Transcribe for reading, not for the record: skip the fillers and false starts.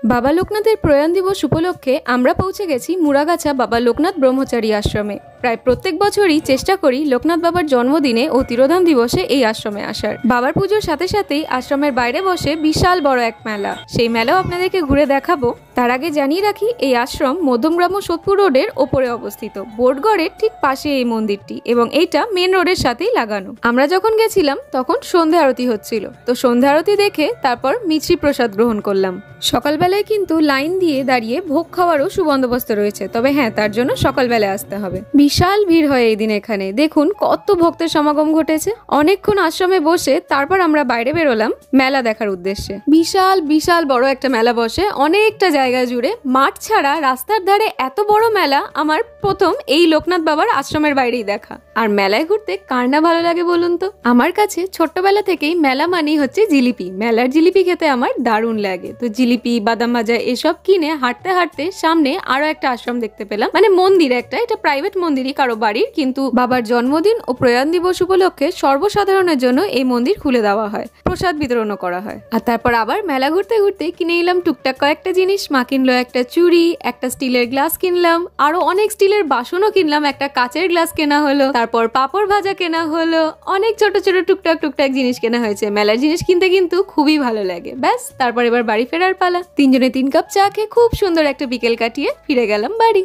বাবা লোকনাথের প্রয়াণ দিবস উপলক্ষে আমরা পৌঁছে গেছি মুড়াগাছা বাবা লোকনাথ ব্রহ্মচারী আশ্রমে। প্রায় প্রত্যেক বছরই চেষ্টা করি লোকনাথ বাবার জন্মদিনে ও তিরোধান দিবসে এই আশ্রমে আসার। বাবার পুজোর সাথে সাথেই আশ্রমের বাইরে বসে বিশাল বড় এক মেলা, সেই মেলাও আপনাদেরকে ঘুরে দেখাবো। তার আগে জানিয়ে রাখি, এই আশ্রম মধ্যমগ্রাম্য সোদপুর রোডের ওপরে অবস্থিত, বোটগড়ের ঠিক পাশে এই মন্দিরটি, এবং এইটা মেন রোডের সাথেই লাগানো। আমরা যখন গেছিলাম তখন সন্ধ্যা আরতি হচ্ছিল, তো সন্ধ্যা আরতি দেখে তারপর মিছরি প্রসাদ গ্রহণ করলাম। সকালবেলায় কিন্তু লাইন দিয়ে দাঁড়িয়ে ভোগ খাওয়ারও সুবন্দোবস্ত রয়েছে, তবে হ্যাঁ, তার জন্য সকালবেলায় আসতে হবে। বিশাল ভিড় হয় এই দিন এখানে, দেখুন কত ভক্তের সমাগম ঘটেছে। অনেকক্ষণ আশ্রমে বসে তারপর আমরা বাইরে বেরোলাম মেলা দেখার উদ্দেশ্যে। বিশাল বিশাল বড় একটা মেলা বসে অনেকটা জায়গা জুড়ে, মাঠ ছাড়া রাস্তার ধারে এত বড় মেলা আমার প্রথম এই লোকনাথ বাবার আশ্রমের বাইরেই দেখা। আর মেলায় ঘুরতে কার না ভালো লাগে বলুন তো? আমার কাছে ছোট্টবেলা থেকেই মেলা মানেই হচ্ছে জিলিপি। মেলার জিলিপি খেতে আমার দারুণ লাগে। তো জিলিপি, বাদাম ভাজা এসব কিনে হাঁটতে হাঁটতে সামনে আরো একটা আশ্রম দেখতে পেলাম, মানে মন্দির একটা, এটা প্রাইভেট মন্দিরই কারো বাড়ির, কিন্তু বাবার জন্মদিন ও প্রয়াণ দিবস উপলক্ষে সর্বসাধারণের জন্য এই মন্দির খুলে দেওয়া হয়, প্রসাদ বিতরণও করা হয়। আর তারপর আবার মেলা ঘুরতে ঘুরতে কিনে নিলাম টুকটাক কয়েকটা জিনিস। মা কিনলো একটা চুড়ি, একটা স্টিলের গ্লাস কিনলাম, আরো অনেক স্টিলের বাসনও কিনলাম, একটা কাচের গ্লাস কেনা হলো, তারপর পাপড় ভাজা কেনা হলো, অনেক ছোট ছোট টুকটাক টুকটাক জিনিস কেনা হয়েছে। মেলার জিনিস কিনতে কিন্তু খুবই ভালো লাগে। ব্যাস, তারপর এবার বাড়ি ফেরার পালা। 3 জনে 3 কাপ চা খেয়ে খুব সুন্দর একটা বিকেল কাটিয়ে ফিরে গেলাম বাড়ি।